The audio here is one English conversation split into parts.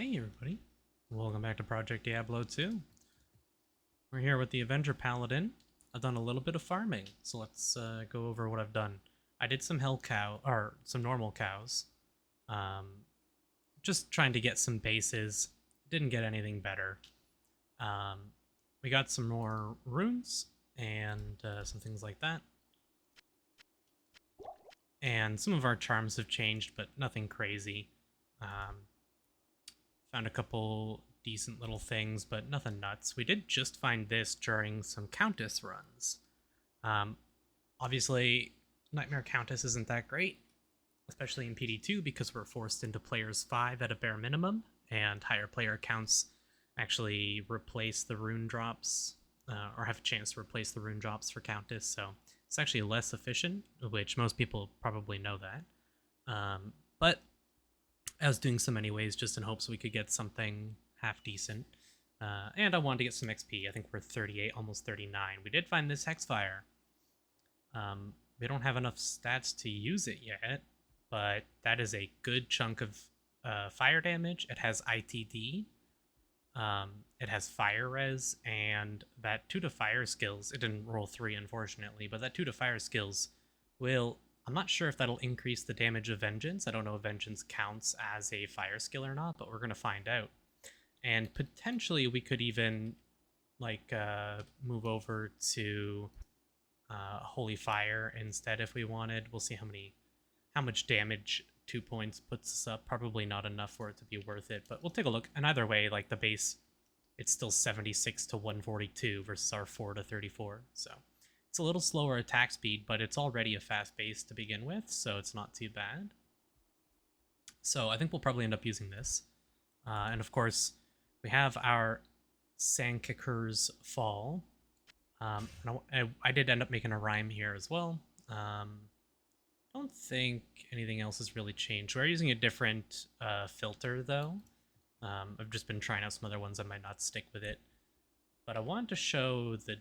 Hey everybody, welcome back to Project Diablo 2. We're here with the Avenger Paladin. I've done a little bit of farming, so let's go over what I've done. I did some some normal cows. Um, just trying to get some bases. Didn't get anything better. Um, we got some more runes and some things like that. And some of our charms have changed, but nothing crazy. Found a couple decent little things, but nothing nuts. We did just find this during some Countess runs. Um, Obviously, Nightmare Countess isn't that great, especially in PD2 because we're forced into players 5 at a bare minimum, and higher player counts actually replace the rune drops, or have a chance to replace the rune drops for Countess, so it's actually less efficient, which most people probably know that. But I was doing some anyways, just in hopes we could get something half decent. And I wanted to get some XP. I think we're 38, almost 39. We did find this Hexfire. We don't have enough stats to use it yet, but that is a good chunk of fire damage. It has ITD. It has fire res, and that 2 to fire skills, it didn't roll 3 unfortunately, but that 2 to fire skills will, I'm not sure if that'll increase the damage of Vengeance. I don't know if Vengeance counts as a fire skill or not, but we're going to find out. And potentially we could even like move over to Holy Fire instead if we wanted. We'll see how much damage 2 points puts us up. Probably not enough for it to be worth it, but we'll take a look. And either way, like the base, it's still 76 to 142 versus our 4 to 34. So it's a little slower attack speed, but it's already a fast base to begin with, so it's not too bad. So I think we'll probably end up using this. And of course, we have our Sandkicker's Fall. I did end up making a rhyme here as well. I don't think anything else has really changed. We're using a different filter, though. I've just been trying out some other ones. I might not stick with it. But I wanted to show the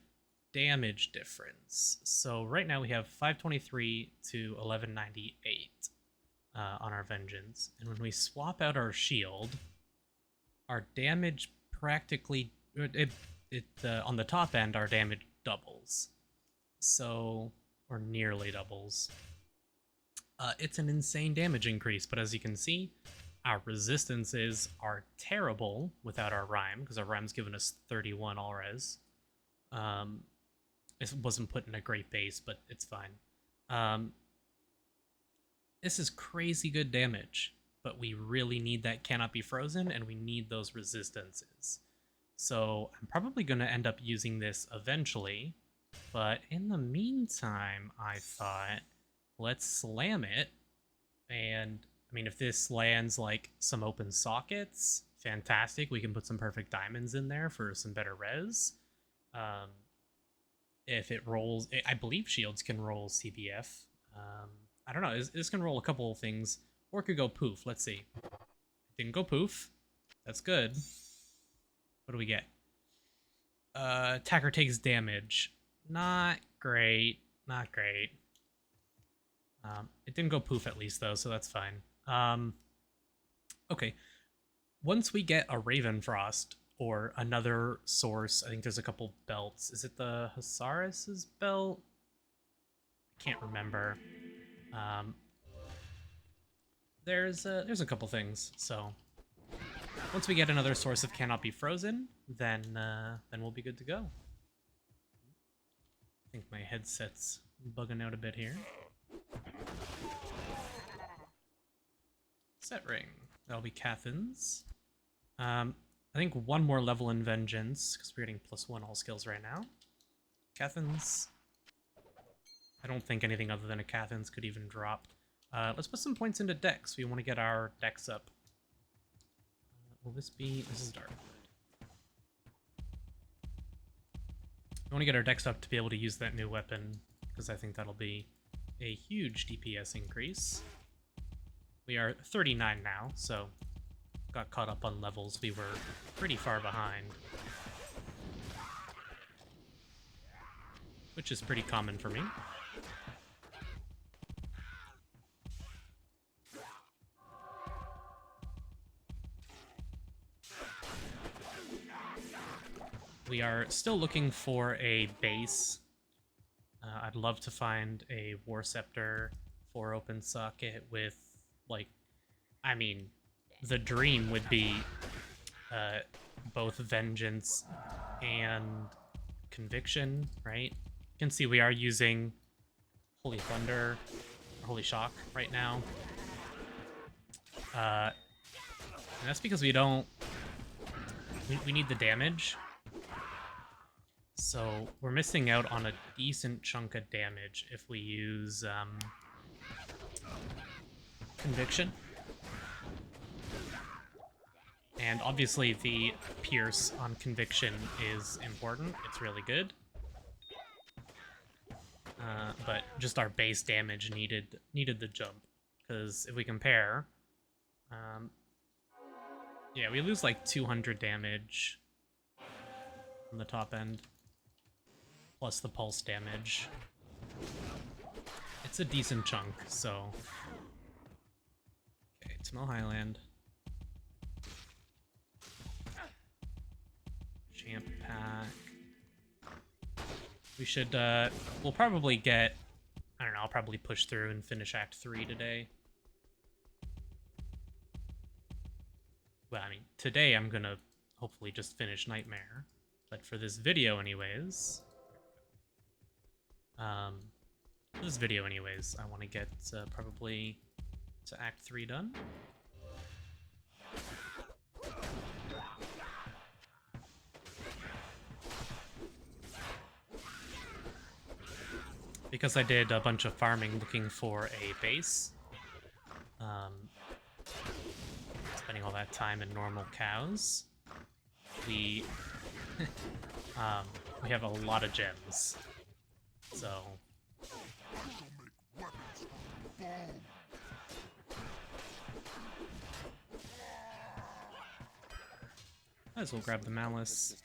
damage difference. So right now we have 523 to 1198 on our Vengeance. And when we swap out our shield, our damage practically... on the top end, our damage doubles. So... or nearly doubles. It's an insane damage increase, but as you can see, our resistances are terrible without our rhyme, because our rhyme's given us 31 all res. It wasn't put in a great base, but it's fine. This is crazy good damage, but we really need that cannot be frozen, and we need those resistances. So I'm probably going to end up using this eventually, but in the meantime, I thought, let's slam it. And I mean, if this lands like some open sockets, fantastic. We can put some perfect diamonds in there for some better res. If it rolls, I believe shields can roll CBF. I don't know. This can roll a couple of things, or it could go poof. Let's see. It didn't go poof. That's good. What do we get? Attacker takes damage. Not great. Not great. It didn't go poof at least, though, so that's fine. Okay. Once we get a Ravenfrost or another source, I think there's a couple belts. Is it the Hasaris' belt? I can't remember. There's a couple things, so once we get another source of cannot be frozen, then we'll be good to go. I think my headset's bugging out a bit here. Set ring. That'll be Cathin's. I think one more level in Vengeance, because we're getting +1 all skills right now. Cathin's. I don't think anything other than a Cathin's could even drop. Let's put some points into Dex. We want to get our Dex up. Will this be... this is dark. We want to get our Dex up to be able to use that new weapon, because I think that'll be a huge DPS increase. We are 39 now, so got caught up on levels. We were pretty far behind, which is pretty common for me. We are still looking for a base. I'd love to find a War Scepter 4 open socket with, like, I mean, the dream would be both Vengeance and Conviction, right? You can see we are using Holy Thunder, or Holy Shock right now. And that's because we don't... We need the damage. So we're missing out on a decent chunk of damage if we use Conviction. And obviously the Pierce on Conviction is important. It's really good. But just our base damage needed the jump. Because if we compare... yeah, we lose like 200 damage on the top end. Plus the pulse damage. It's a decent chunk, so... Okay, Tamil Highland. Champ pack. We should, we'll probably get... I don't know, I'll probably push through and finish Act 3 today. Well, I mean, today I'm gonna hopefully just finish Nightmare. But for this video anyways... for this video anyways, I want to get probably to Act 3 done. Because I did a bunch of farming looking for a base. Spending all that time in normal cows. We we have a lot of gems. So might as well grab the Malice.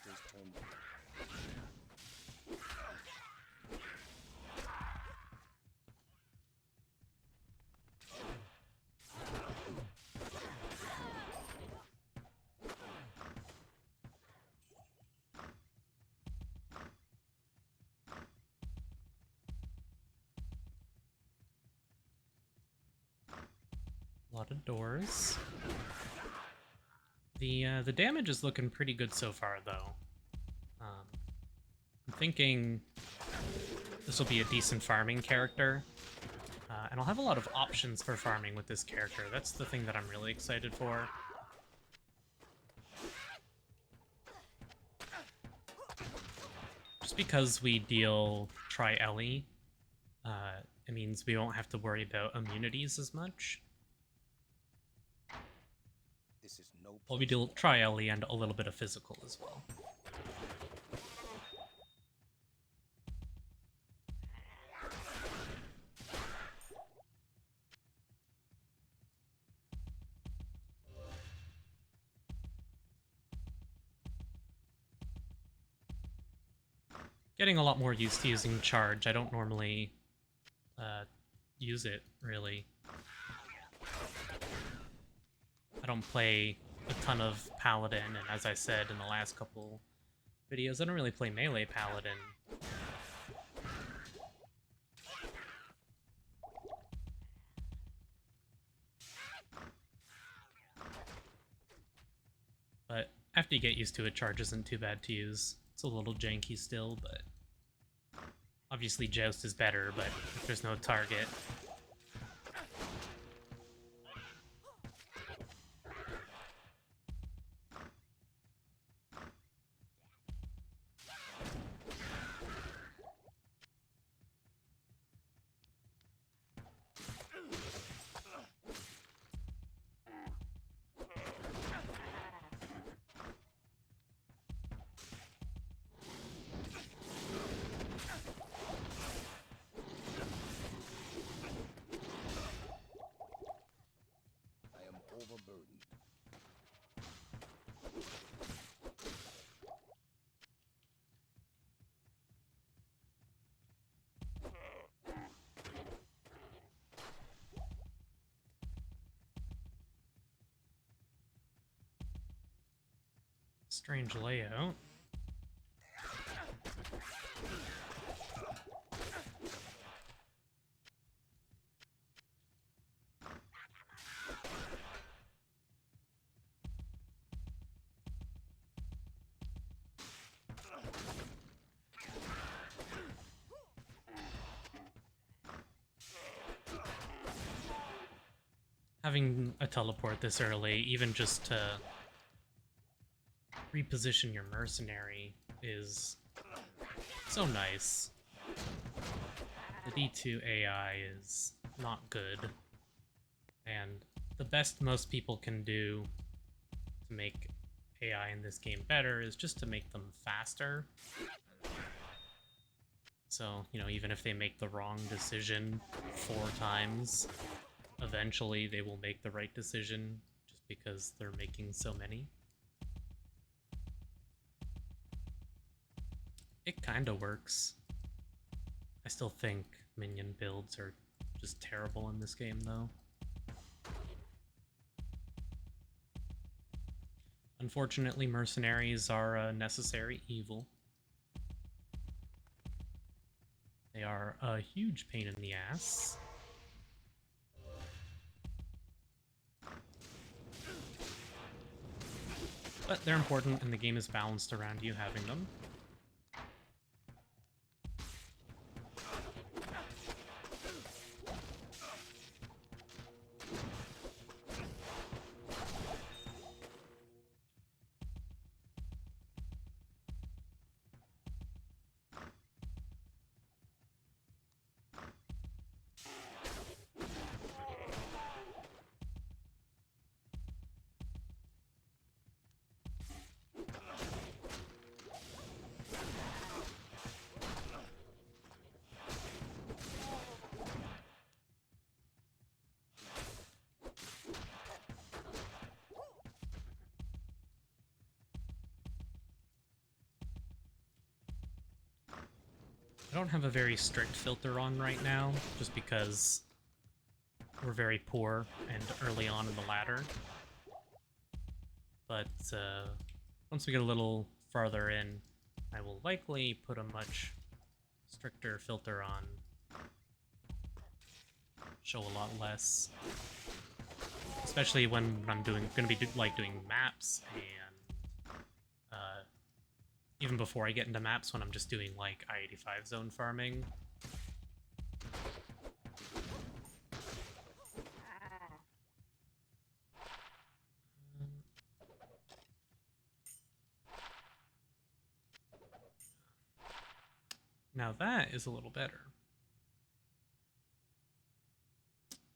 A lot of doors. The damage is looking pretty good so far, though. I'm thinking this will be a decent farming character, and I'll have a lot of options for farming with this character. That's the thing that I'm really excited for. Just because we deal Tri-Ellie, it means we won't have to worry about immunities as much. Well, we do Tri-Ellie and a little bit of physical as well. Getting a lot more used to using charge. I don't normally use it, really. I don't play a ton of Paladin, and as I said in the last couple videos, I don't really play melee Paladin. But after you get used to it, charge isn't too bad to use. It's a little janky still, but obviously Joust is better, but if there's no target... Strange layout. Having a teleport this early, even just to reposition your mercenary, is so nice. The D2 AI is not good, and the best most people can do to make AI in this game better is just to make them faster. So, you know, even if they make the wrong decision 4 times, eventually they will make the right decision just because they're making so many. It kinda works. I still think minion builds are just terrible in this game, though. Unfortunately, mercenaries are a necessary evil. They are a huge pain in the ass. But they're important, and the game is balanced around you having them. I don't have a very strict filter on right now, just because we're very poor and early on in the ladder. But once we get a little farther in, I will likely put a much stricter filter on. Show a lot less. Especially when I'm doing maps, and even before I get into maps, when I'm just doing like I-85 zone farming. Now that is a little better.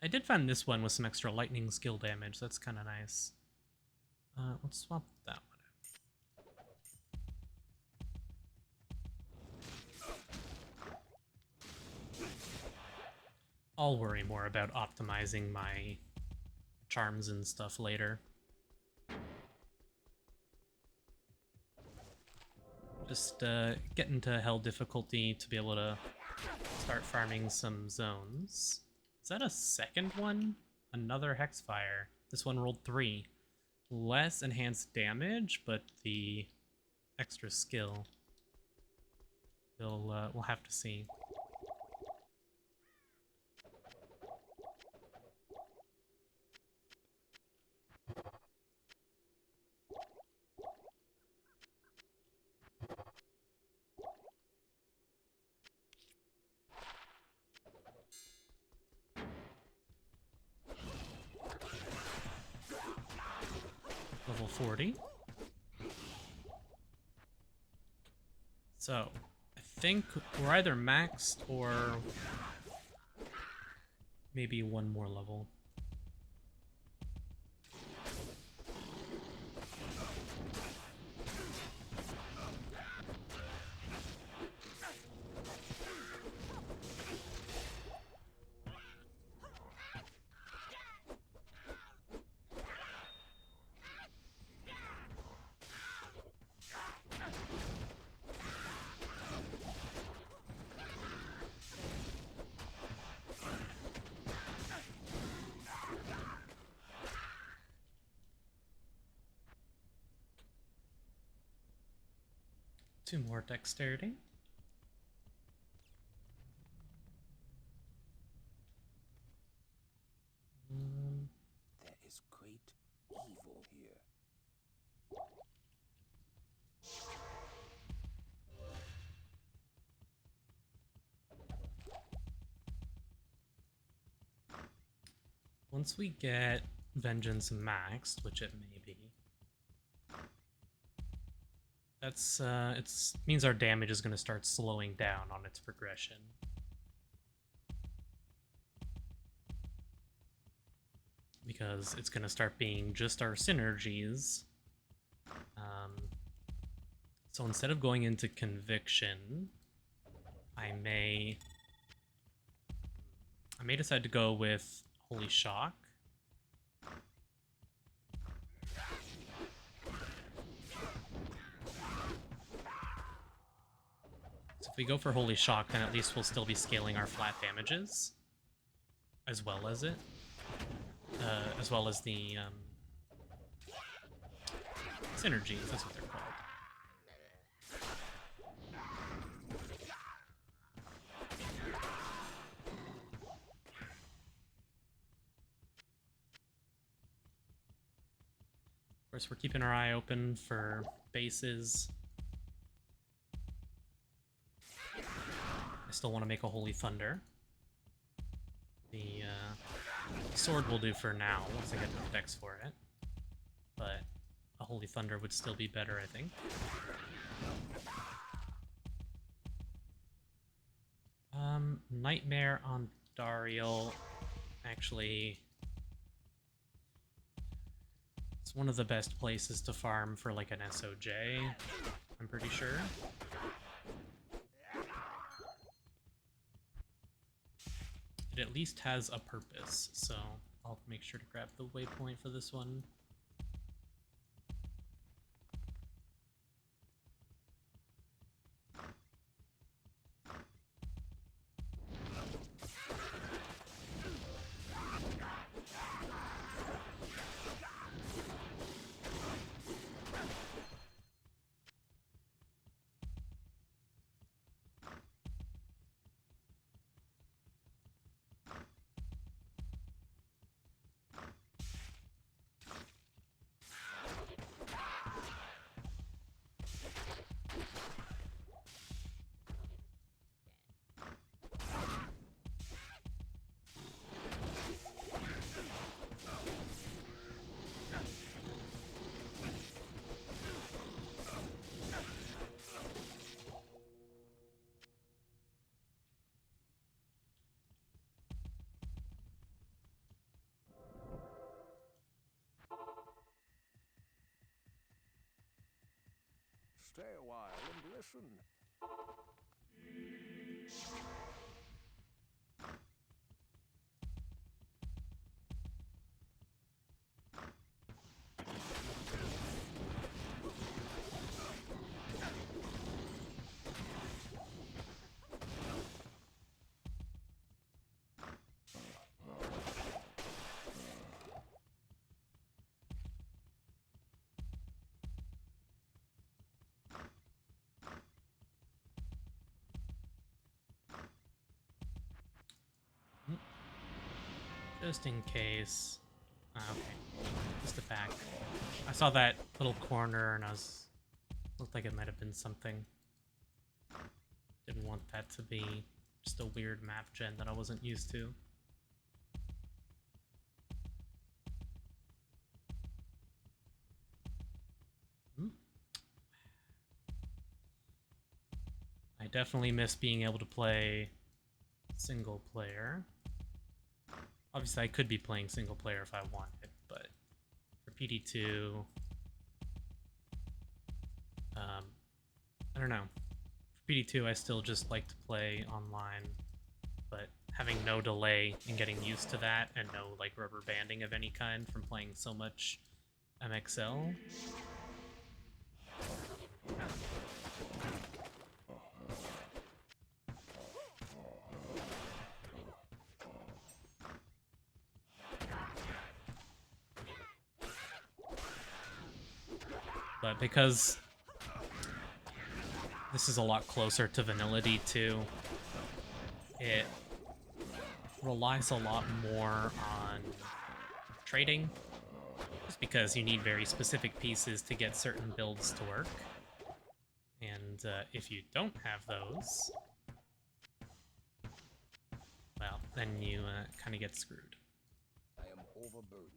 I did find this one with some extra lightning skill damage. That's kind of nice. Let's swap that one out. I'll worry more about optimizing my charms and stuff later. Just get into hell difficulty to be able to start farming some zones. Is that a second one? Another Hexfire. This one rolled 3. Less enhanced damage, but the extra skill. We'll have to see. Level 40. So, I think we're either maxed or maybe one more level. Two more dexterity. There is great evil here. once we get Vengeance maxed, which it may be, that's it means our damage is going to start slowing down on its progression. Because it's going to start being just our synergies. So instead of going into Conviction, I may decide to go with Holy Shock. So if we go for Holy Shock, then at least we'll still be scaling our flat damages, as well as the synergies. That's what they're called. Of course, we're keeping our eye open for bases. I still want to make a Holy Thunder. The sword will do for now, once I get the decks for it. But a Holy Thunder would still be better, I think. Nightmare on Dariel. Actually, it's one of the best places to farm for like an SOJ, I'm pretty sure. It at least has a purpose, so I'll make sure to grab the waypoint for this one. Stay a while and listen. Just in case. Okay. Just a fact. I saw that little corner and looked like it might have been something. Didn't want that to be just a weird map gen that I wasn't used to. I definitely miss being able to play single player. Obviously, I could be playing single player if I wanted, but for PD2, I don't know. For PD2, I still just like to play online, but having no delay and getting used to that and no like rubber banding of any kind from playing so much MXL. But because this is a lot closer to vanilla D2, it relies a lot more on trading, just because you need very specific pieces to get certain builds to work. And if you don't have those, well, then you kind of get screwed. I am overburdened.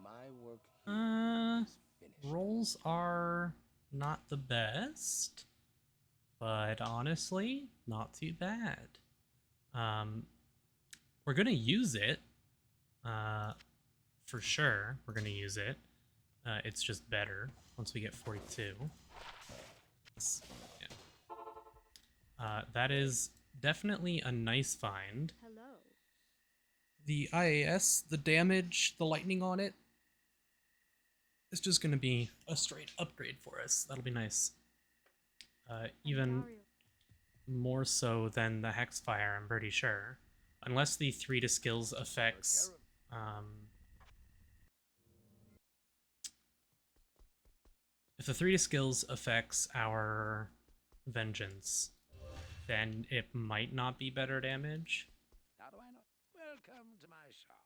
My work here is finished. Rolls are not the best, but honestly, not too bad. We're gonna use it, for sure. We're gonna use it. It's just better once we get 42. Yeah. That is definitely a nice find. Hello. The IAS, the damage, the lightning on it, it's just going to be a straight upgrade for us. That'll be nice. Even more so than the Hexfire, I'm pretty sure. Unless the 3 to skills affects... if the 3 to skills affects our Vengeance, then it might not be better damage. How do I know? Welcome to my shop.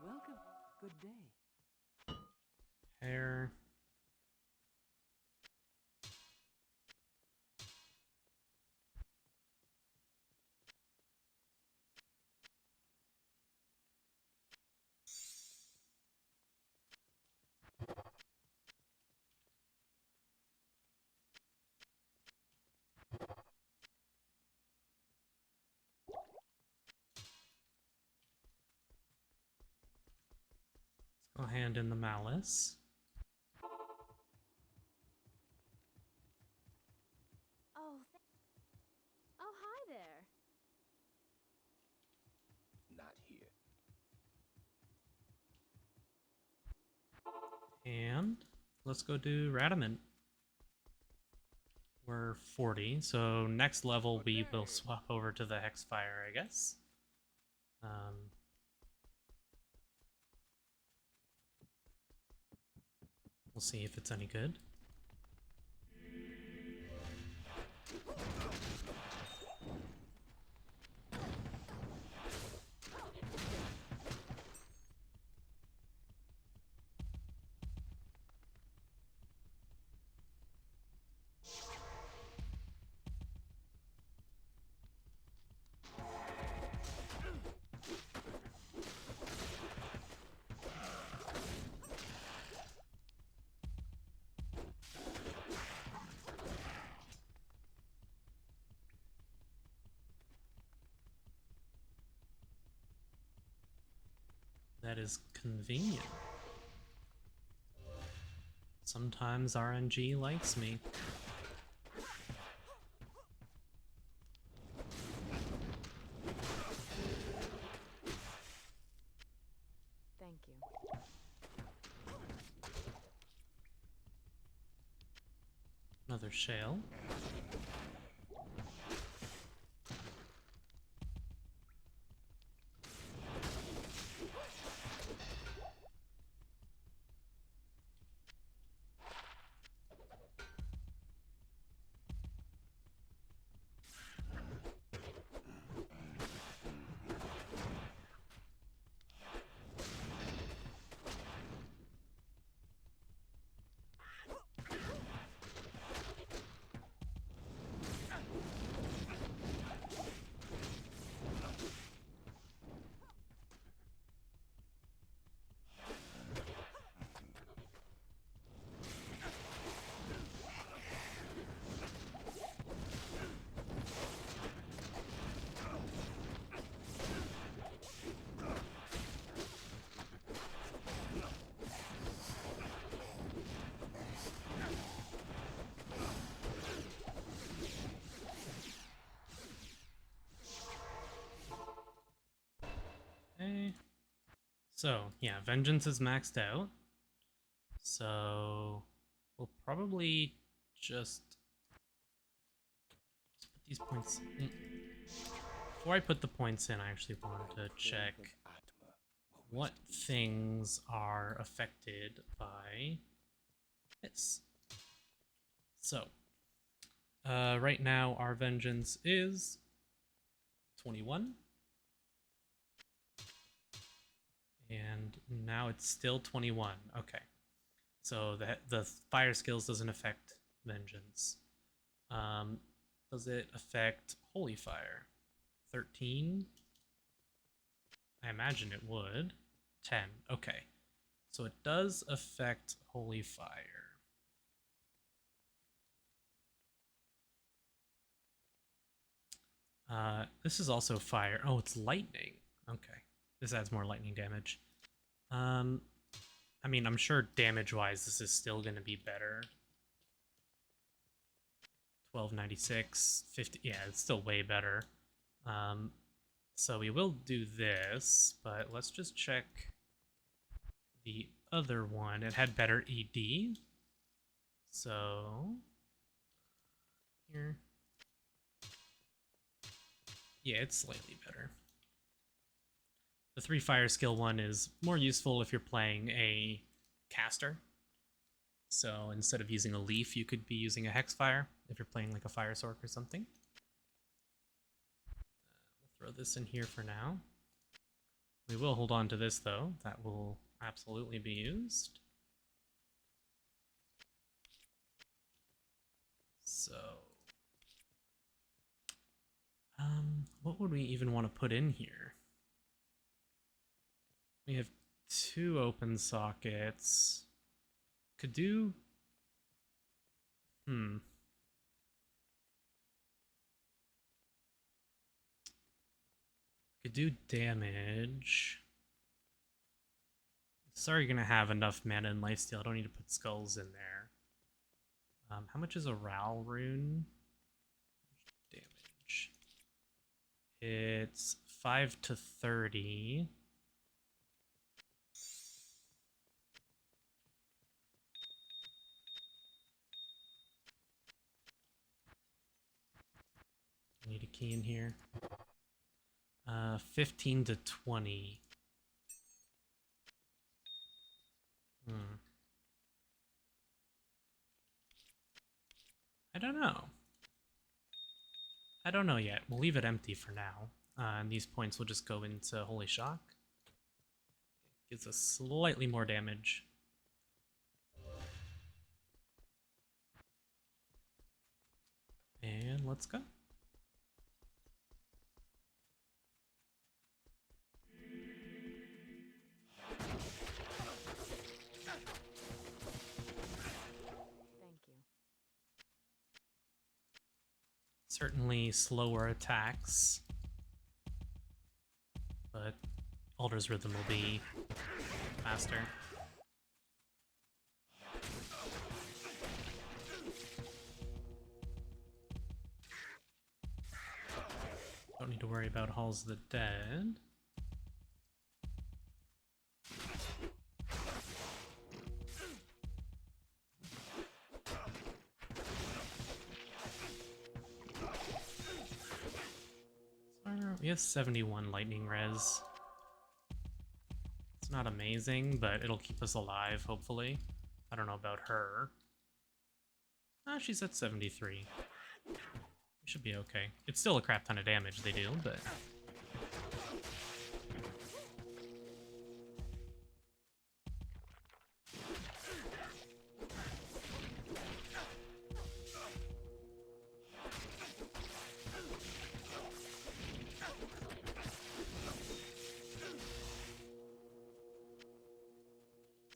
Welcome. Good day. Hair. Let's go hand in the malice. Oh, oh, hi there. Not here. And let's go do Radamant. We're 40, so next level we will swap over to the Hexfire, I guess. We'll see if it's any good. That is convenient. Sometimes RNG likes me. Thank you. Another shale. So, yeah, Vengeance is maxed out. So, we'll probably just put these points in. Before I put the points in, I actually wanted to check what things are affected by this. So, right now our Vengeance is 21. And now it's still 21. Okay. So the fire skills doesn't affect Vengeance. Does it affect Holy Fire? 13? I imagine it would. 10. Okay. So it does affect Holy Fire. This is also fire. Oh, it's lightning. Okay. This adds more lightning damage. I mean, I'm sure damage-wise this is still going to be better. 1296, 50. Yeah, it's still way better. So we will do this, but let's just check the other one. It had better ED. So here. Yeah, it's slightly better. The 3 fire skill one is more useful if you're playing a caster. So instead of using a leaf, you could be using a hex fire if you're playing like a fire sork or something. We'll throw this in here for now. We will hold on to this though. That will absolutely be used. So, what would we even want to put in here? We have 2 open sockets. Could do... Could do damage. Sorry, you're gonna have enough mana and lifesteal. I don't need to put skulls in there. How much is a Ral rune? Damage. It's 5 to 30. I need a key in here. 15 to 20. I don't know. I don't know yet. We'll leave it empty for now. And these points will just go into Holy Shock. Gives us slightly more damage. And let's go. Thank you. Certainly slower attacks, but Alder's Rhythm will be faster. Don't need to worry about Halls of the Dead. We have 71 lightning res. It's not amazing, but it'll keep us alive, hopefully. I don't know about her. Ah, she's at 73. We should be okay. It's still a crap ton of damage they do, but...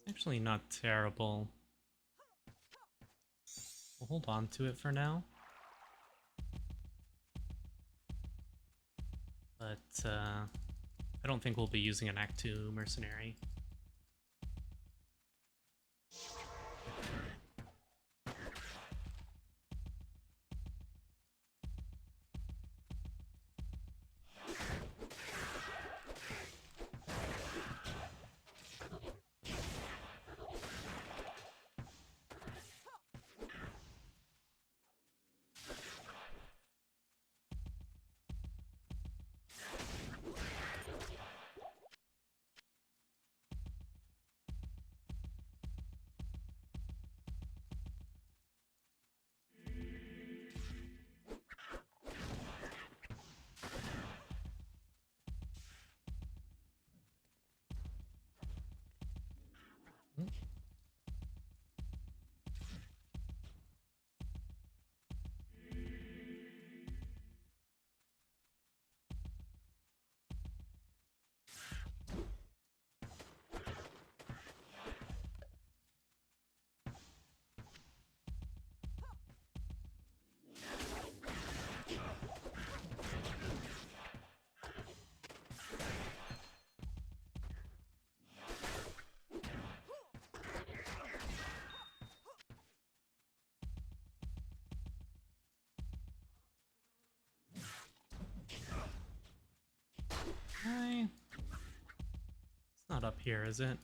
actually not terrible. We'll hold on to it for now. But I don't think we'll be using an Act 2 mercenary. not up here, is it?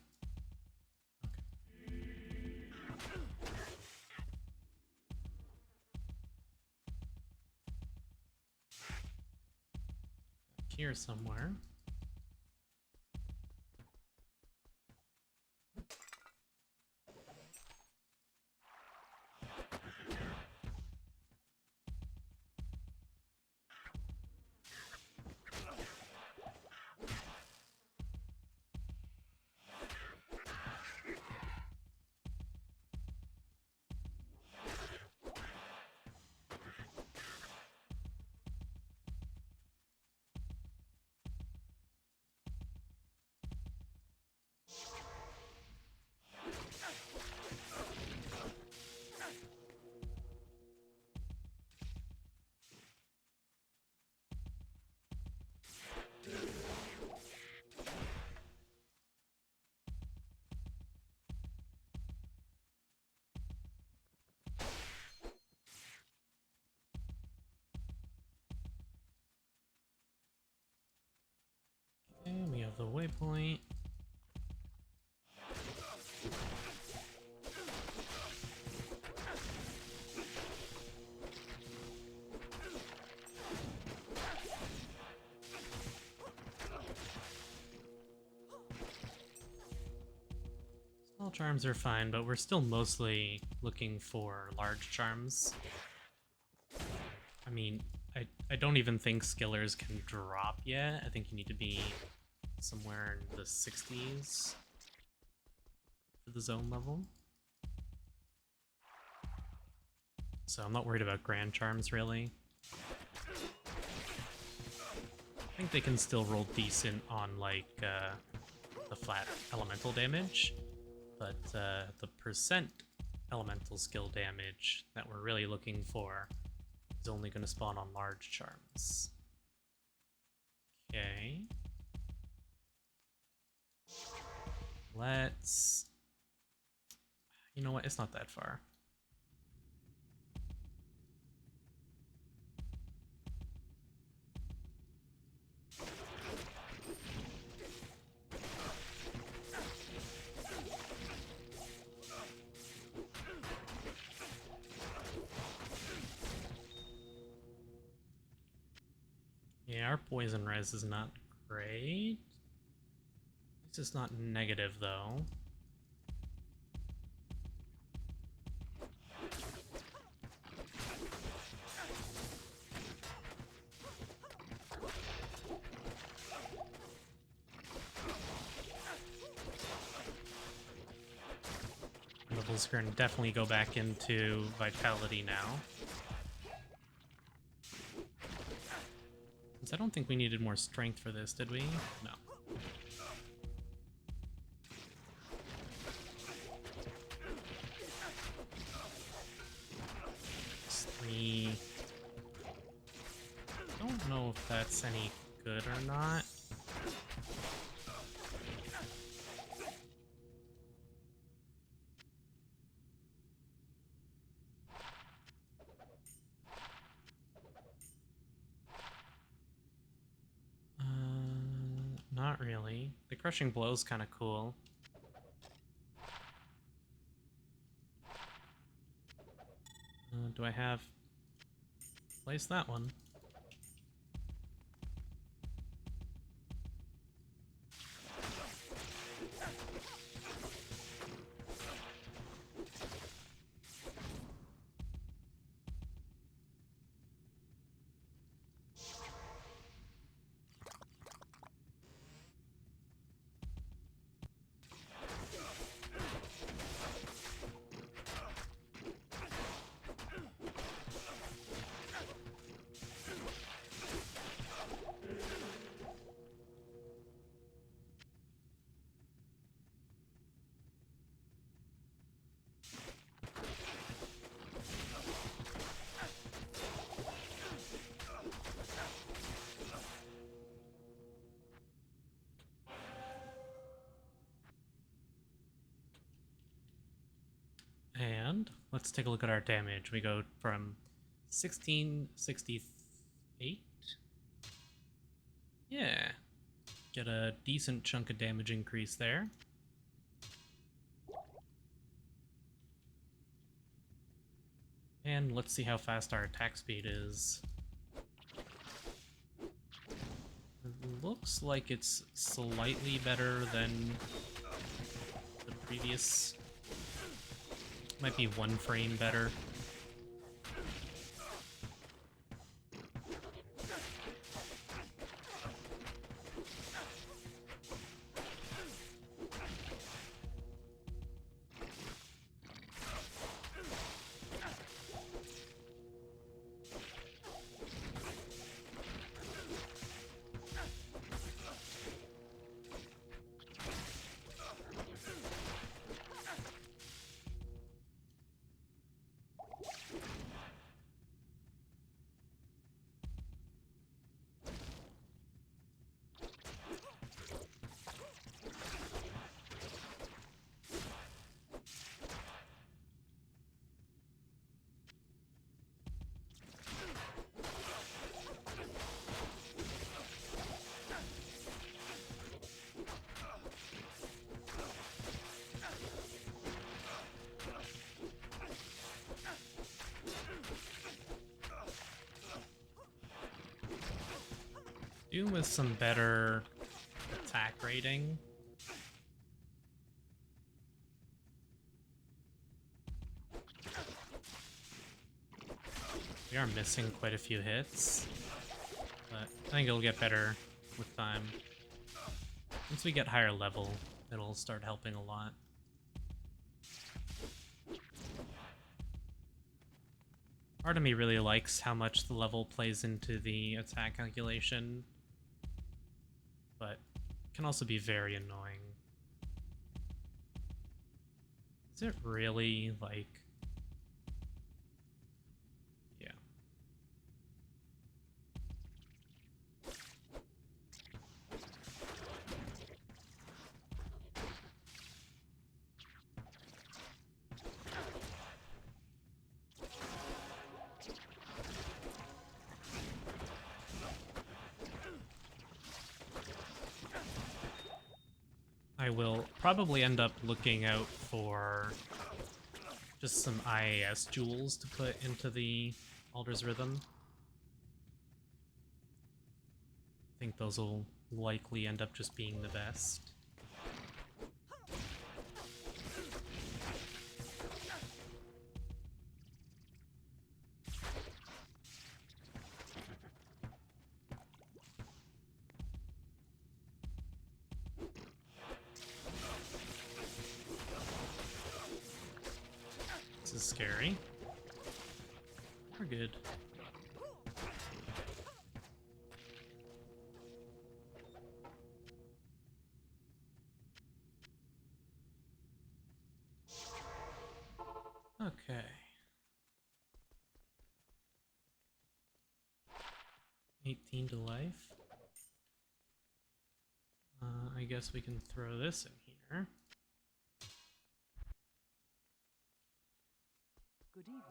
Back here somewhere. Okay, we have the waypoint. Small charms are fine, but we're still mostly looking for large charms. I mean, I don't even think skillers can drop yet. I think you need to be somewhere in the 60s for the zone level. So I'm not worried about grand charms, really. I think they can still roll decent on, like, the flat elemental damage, but the percent elemental skill damage that we're really looking for is only going to spawn on large charms. Okay. Let's... You know what? It's not that far. Yeah, our poison res is not great. It's just not negative, though. Levels are gonna definitely go back into vitality now. I don't think we needed more strength for this, did we? No. Three. Don't know if that's any good or not. Not really. The crushing blow's kind of cool. Do I have... Place that one. And let's take a look at our damage. We go from 1668. Yeah. Get a decent chunk of damage increase there. And let's see how fast our attack speed is. It looks like it's slightly better than the previous. Might be 1 frame better. Doing with some better attack rating. We are missing quite a few hits, but I think it'll get better with time. Once we get higher level, it'll start helping a lot. Part of me really likes how much the level plays into the attack calculation, but it can also be very annoying. Is it really, like... Yeah. I will probably end up looking out for just some IAS jewels to put into the Alder's Rhythm. I think those will likely end up just being the best. This is scary. We're good. Okay. 18 to life. I guess we can throw this in here. Good evening.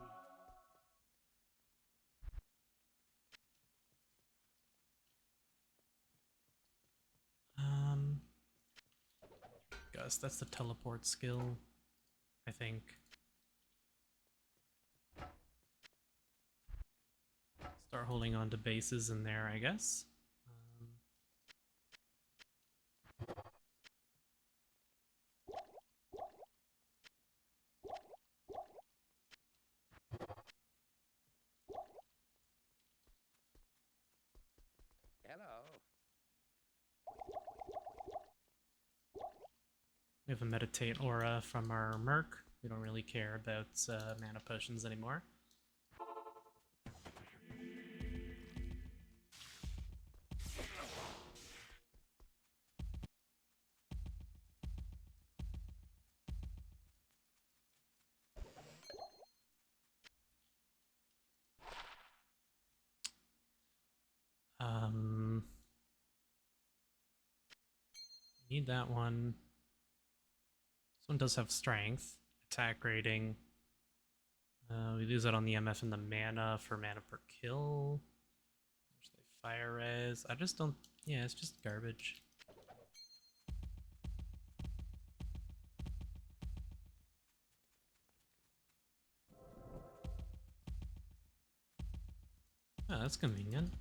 Guess that's the teleport skill, I think. Start holding on to bases in there, I guess. Hello. We have a meditate aura from our merc. We don't really care about mana potions anymore. Need that one. This one does have strength, attack rating. We lose that on the MF and the mana for mana per kill. There's like fire res. I just don't. Yeah, it's just garbage. Oh, that's convenient.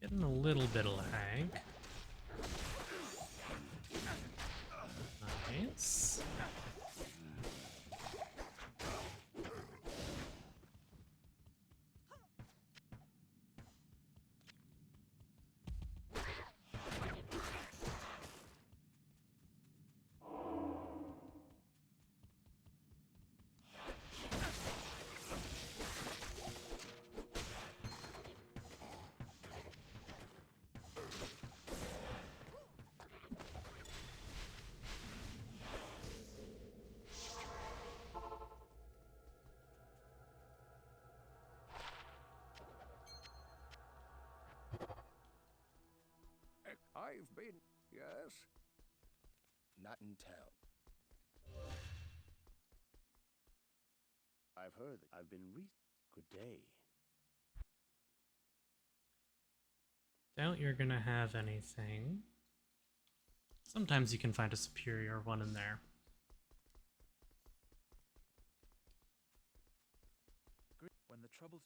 Getting a little bit of lag. Nice. I've been. Yes? Not in town. I've heard that I've been Good day. Doubt you're gonna have anything. Sometimes you can find a superior one in there. When the troubles...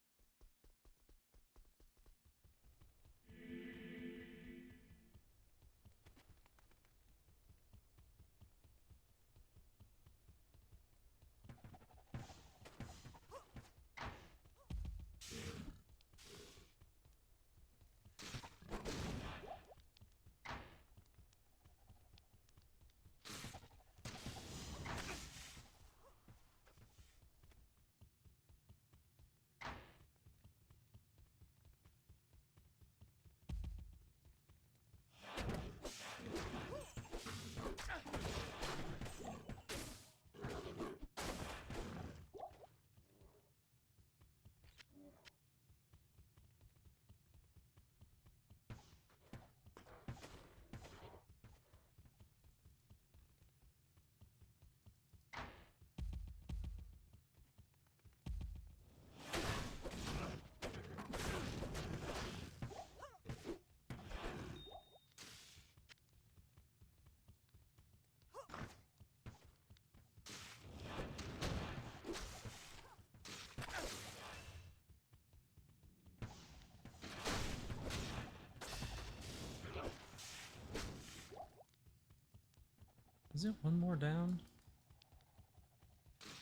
Is it one more down?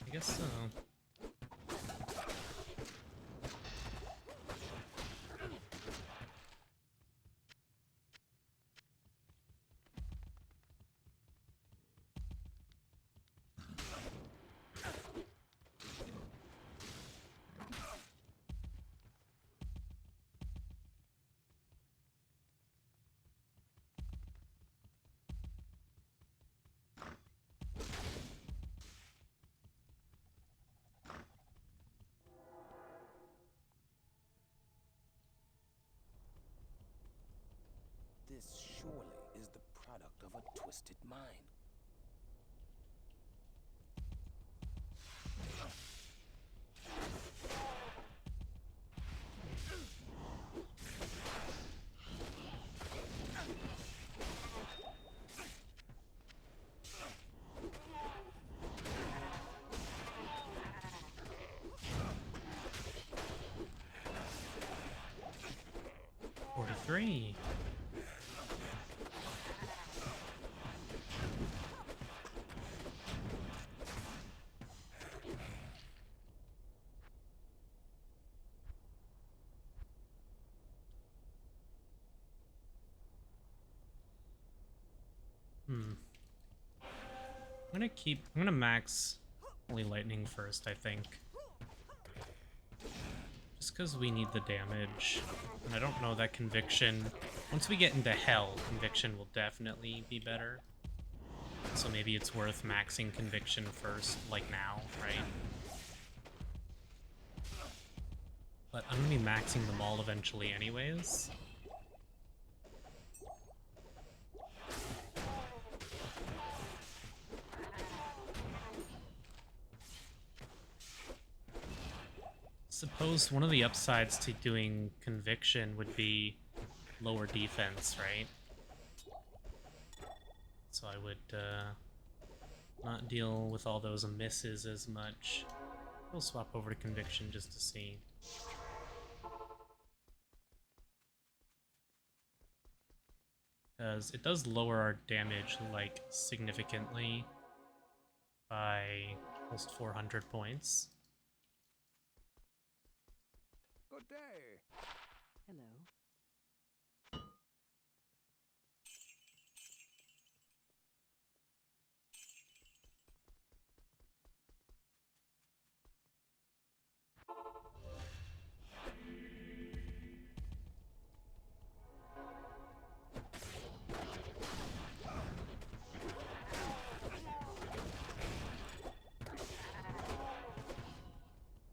I guess so. This surely is the product of a twisted mind. Three. I'm gonna max Holy Lightning first, I think. Just because we need the damage. And I don't know that Conviction... Once we get into Hell, Conviction will definitely be better. So maybe it's worth maxing Conviction first, like now, right? But I'm gonna be maxing them all eventually anyways. Suppose one of the upsides to doing Conviction would be lower defense, right? So I would not deal with all those misses as much. We'll swap over to Conviction just to see. Because it does lower our damage, like, significantly by almost 400 points. Good day. Hello.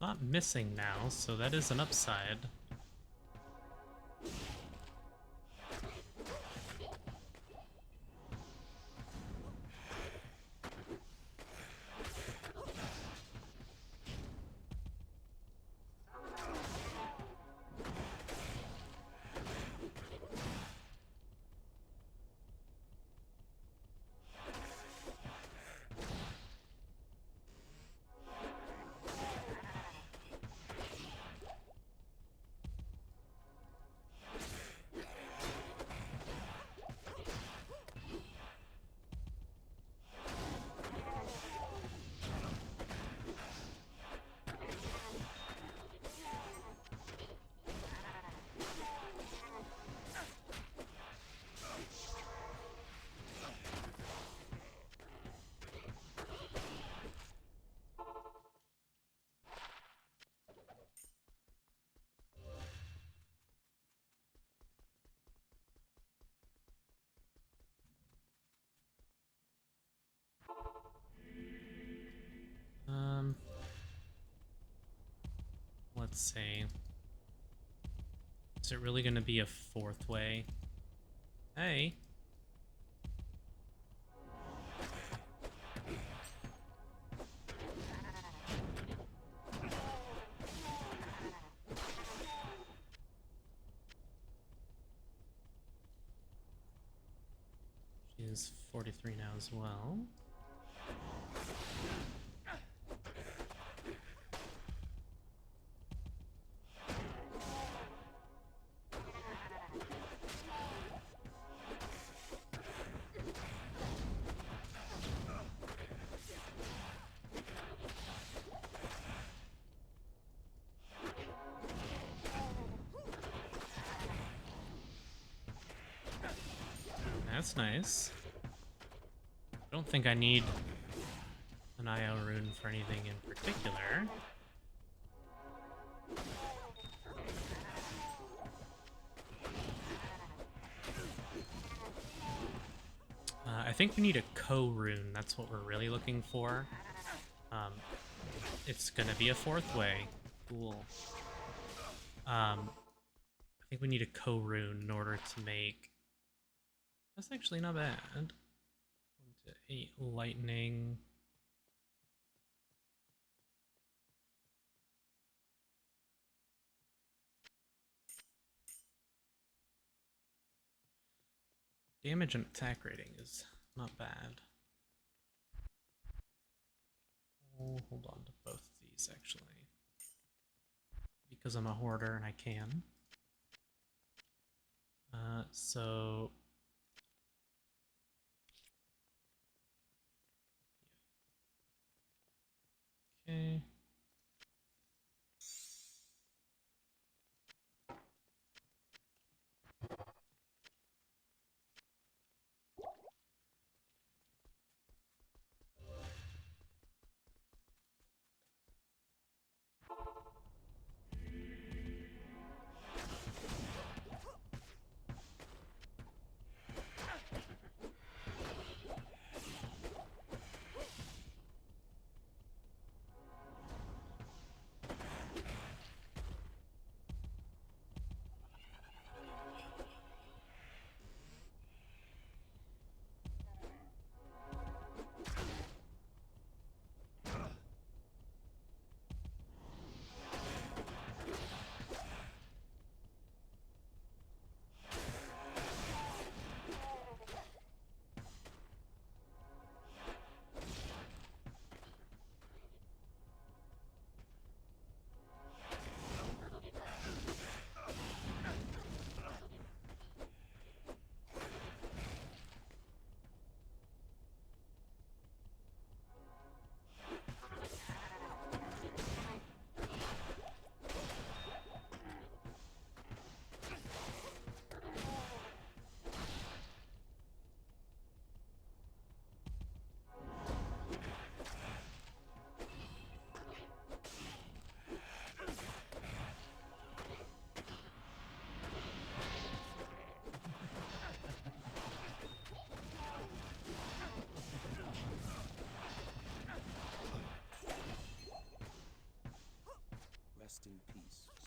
Not missing now, so that is an upside. Let's see. Is it really going to be a fourth way? Hey. She is 43 now as well. That's nice. I don't think I need an IO rune for anything in particular. I think we need a co-rune. That's what we're really looking for. It's gonna be a fourth way. Cool. I think we need a co-rune in order to make... That's actually not bad. 1 to 8 lightning. Damage and attack rating is not bad. I'll hold on to both of these actually. Because I'm a hoarder and I can. So... Okay.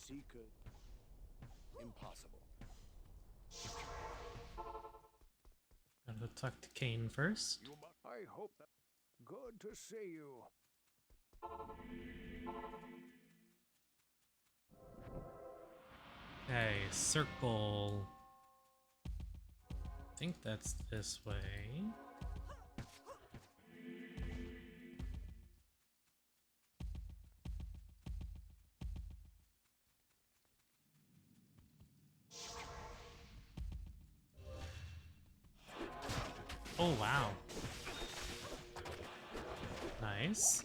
seeker. Impossible. Gotta talk to Kane first. I hope that. Good to see you. Okay, circle. I think that's this way. Oh, wow. Nice.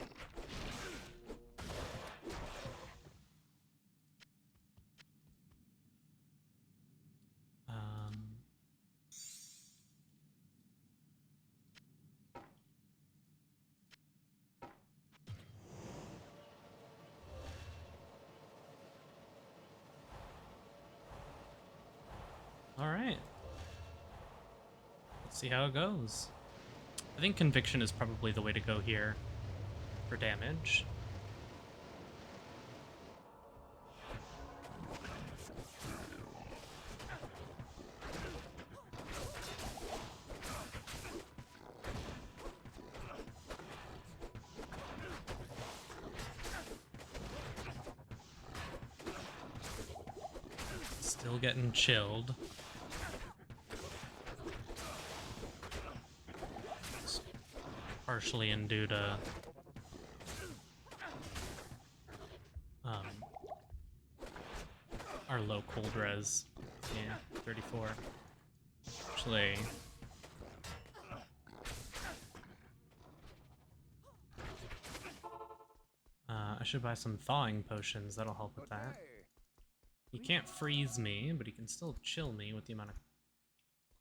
All right. Let's see how it goes. I think Conviction is probably the way to go here for damage. Still getting chilled. Partially in due to our low cold res. Yeah, 34. Actually, I should buy some thawing potions. That'll help with Good that. day. He can't freeze me, but he can still chill me with the amount of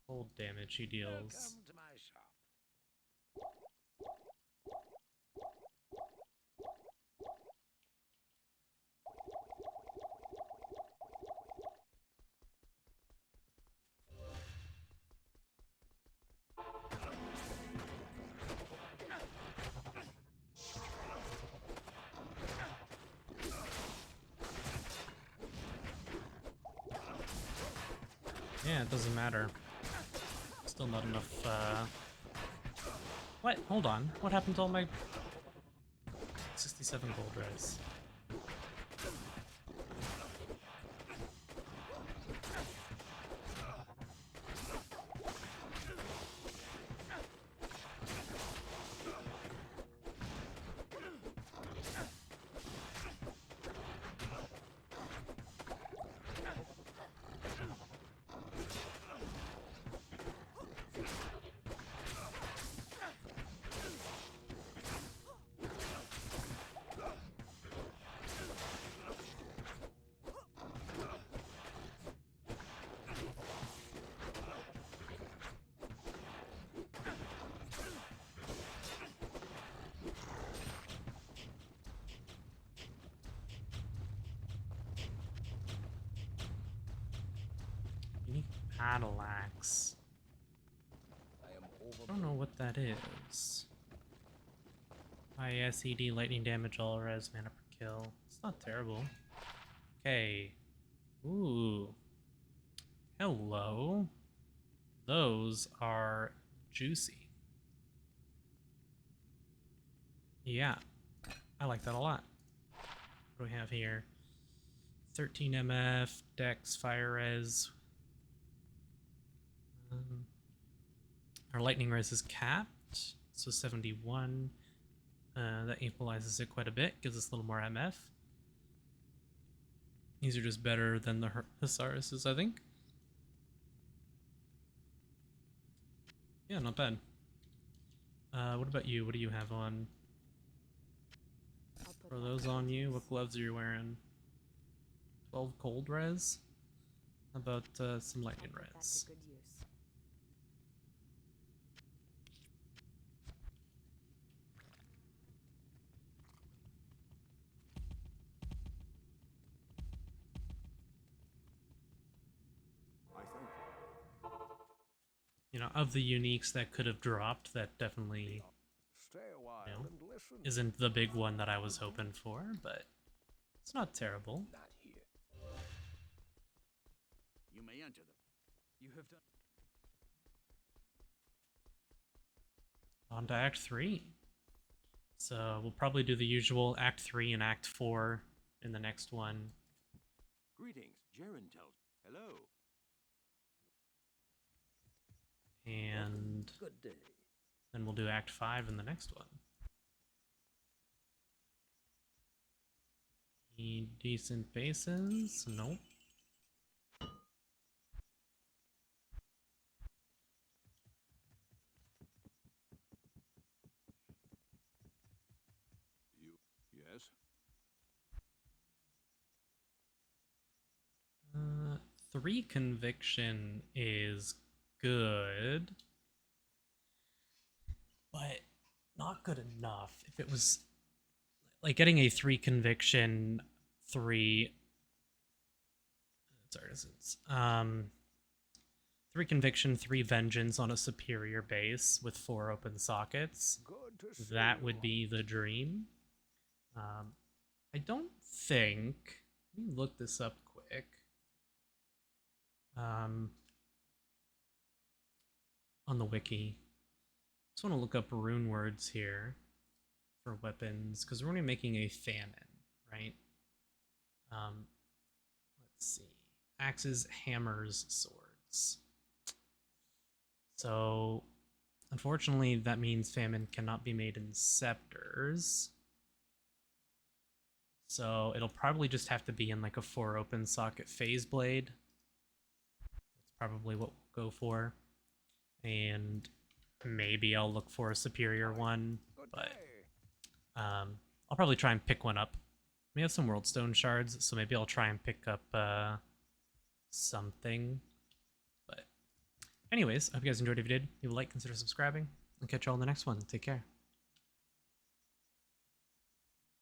cold damage he deals. Welcome to my shop. Yeah, it doesn't matter. Still not enough, What? Hold on. What happened to all my 67 gold res? Unique battle axe. I am I don't know what that is. ISED lightning damage all res mana per kill. It's not terrible. Okay. Ooh. Hello. Those are juicy. Yeah. I like that a lot. What do we have here? 13 MF, Dex, Fire Res. Our lightning res is capped, so 71. That equalizes it quite a bit, gives us a little more MF. These are just better than the Hasarises, I think. Yeah, not bad. What about you? What do you have on? I'll put Throw that those to on good you. use. What gloves are you wearing? 12 cold res? How about some lightning I'll put that res? to good use. I thank you. You know, of the uniques that could have dropped, that definitely Stay a while No. and listen. isn't the big one that I was hoping for, but it's not terrible. not here. You may enter them. You have done. On to Act 3. So we'll probably do the usual Act 3 and Act 4 in the next one. Greetings, Jaren tells. Hello. And Good day. then we'll do Act 5 in the next one. Any decent bases? Nope. Yes? 3 conviction is good, but not good enough. If it was like getting a 3 conviction, 3 artisans, 3 conviction, 3 vengeance on a superior base with 4 open sockets, Good to see that you. would be the dream. I don't think, let me look this up quick. On the wiki. Just want to look up rune words here for weapons, because we're only making a famine, right? Let's see. Axes, hammers, swords. So, unfortunately, that means famine cannot be made in scepters. So, it'll probably just have to be in like a 4 open socket phase blade. That's probably what we'll go for. And maybe I'll look for a superior one, Good but day. I'll probably try and pick one up. We have some world stone shards, so maybe I'll try and pick up something. But anyways, I hope you guys enjoyed. If you did, leave a like, consider subscribing. I'll catch you all in the next one. Take care.